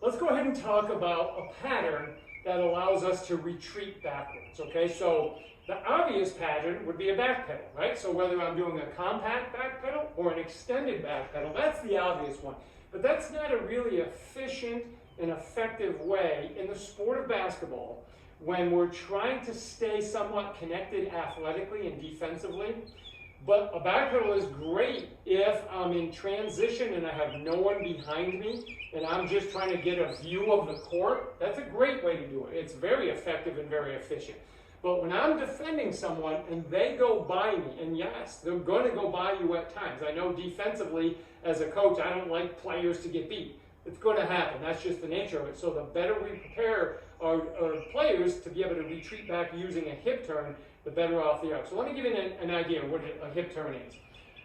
let's go ahead and talk about a pattern that allows us to retreat backwards, okay? So the obvious pattern would be a back pedal, right? So whether I'm doing a compact back pedal or an extended back pedal, that's the obvious one. But that's not a really efficient and effective way in the sport of basketball when we're trying to stay somewhat connected athletically and defensively. But a back pedal is great if I'm in transition and I have no one behind me and I'm just trying to get a view of the court. That's a great way to do it. It's very effective and very efficient. But when I'm defending someone and they go by me, and yes, they're going to go by you at times. I know defensively, as a coach, I don't like players to get beat. It's going to happen. That's just the nature of it. So the better we prepare our players to be able to retreat back using a hip turn, the better off they are. So let me give you an idea of what a hip turn is.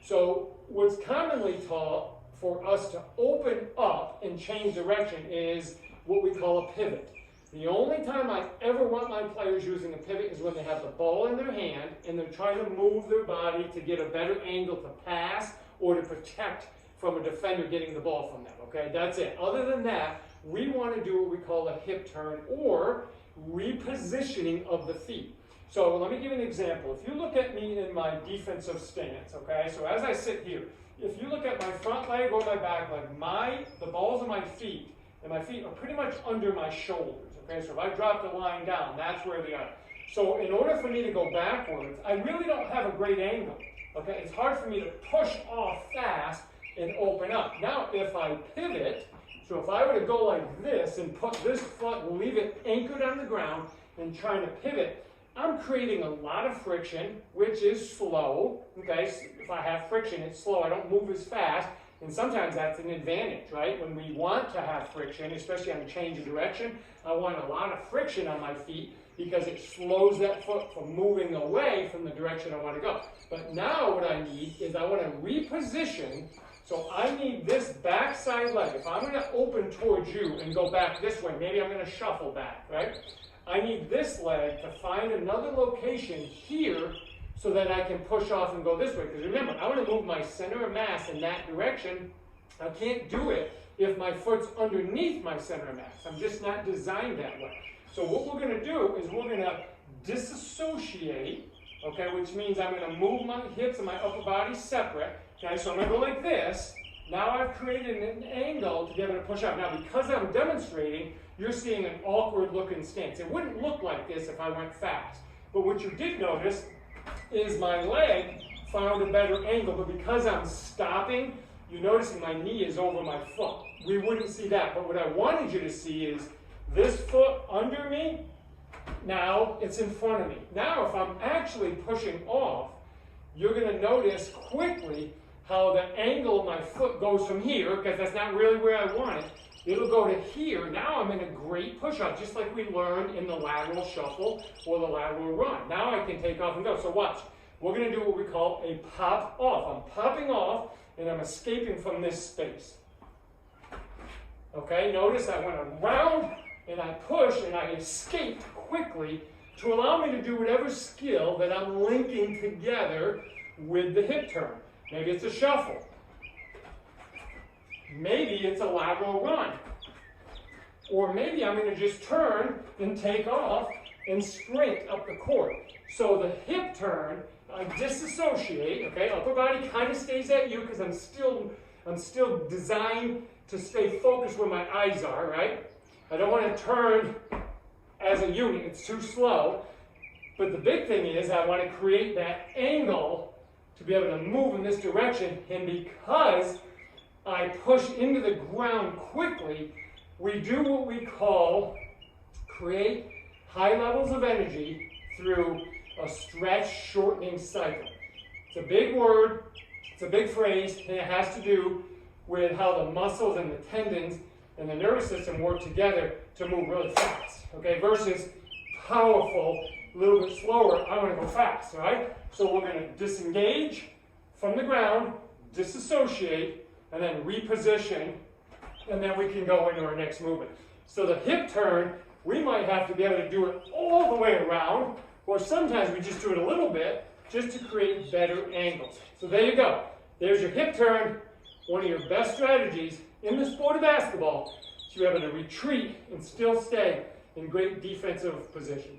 So what's commonly taught for us to open up and change direction is what we call a pivot. The only time I ever want my players using a pivot is when they have the ball in their hand and they're trying to move their body to get a better angle to pass or to protect from a defender getting the ball from them, okay? That's it. Other than that, we want to do what we call a hip turn or repositioning of the feet. So let me give you an example. If you look at me in my defensive stance, okay? So as I sit here, if you look at my front leg or my back leg, the balls of my feet, and my feet are pretty much under my shoulders, okay? So if I drop the line down, that's where they are. So in order for me to go backwards, I really don't have a great angle, okay? It's hard for me to push off fast and open up. Now, if I pivot, so if I were to go like this and put this foot, leave it anchored on the ground and trying to pivot, I'm creating a lot of friction, which is slow, okay? So if I have friction, it's slow. I don't move as fast. And sometimes that's an advantage, right? When we want to have friction, especially on a change of direction, I want a lot of friction on my feet because it slows that foot from moving away from the direction I want to go. But now what I need is I want to reposition. So I need this backside leg. If I'm going to open towards you and go back this way, maybe I'm going to shuffle back, right? I need this leg to find another location here so that I can push off and go this way. Because remember, I want to move my center of mass in that direction. I can't do it if my foot's underneath my center of mass. I'm just not designed that way. So what we're going to do is we're going to disassociate, okay, which means I'm going to move my hips and my upper body separate. Okay, so I'm going to go like this. Now I've created an angle to be able to push up. Now because I'm demonstrating, you're seeing an awkward looking stance. It wouldn't look like this if I went fast. But what you did notice is my leg found a better angle, but because I'm stopping, you're noticing my knee is over my foot. We wouldn't see that, but what I wanted you to see is this foot under me, now it's in front of me. Now if I'm actually pushing off, you're going to notice quickly how the angle of my foot goes from here, because that's not really where I want it. It'll go to here. Now I'm in a great push-off, just like we learned in the lateral shuffle or the lateral run. Now I can take off and go. So watch. We're going to do what we call a pop off. I'm popping off, and I'm escaping from this space. Okay, notice I went around, and I push, and I escaped quickly to allow me to do whatever skill that I'm linking together with the hip turn. Maybe it's a shuffle. Maybe it's a lateral run. Or maybe I'm going to just turn and take off and sprint up the court. So the hip turn, I disassociate, okay? Upper body kind of stays at you because I'm still designed to stay focused where my eyes are, right? I don't want to turn as a unit. It's too slow. But the big thing is I want to create that angle to be able to move in this direction. And because I push into the ground quickly, we do what we call create high levels of energy through a stretch shortening cycle. It's a big word, it's a big phrase, and it has to do with how the muscles and the tendons and the nervous system work together to move really fast, okay, versus powerful, a little bit slower, I want to go fast, all right? So we're going to disengage from the ground, disassociate, and then reposition, and then we can go into our next movement. So the hip turn, we might have to be able to do it all the way around, or sometimes we just do it a little bit just to create better angles. So there you go. There's your hip turn, one of your best strategies in the sport of basketball So you're able to retreat and still stay in great defensive position.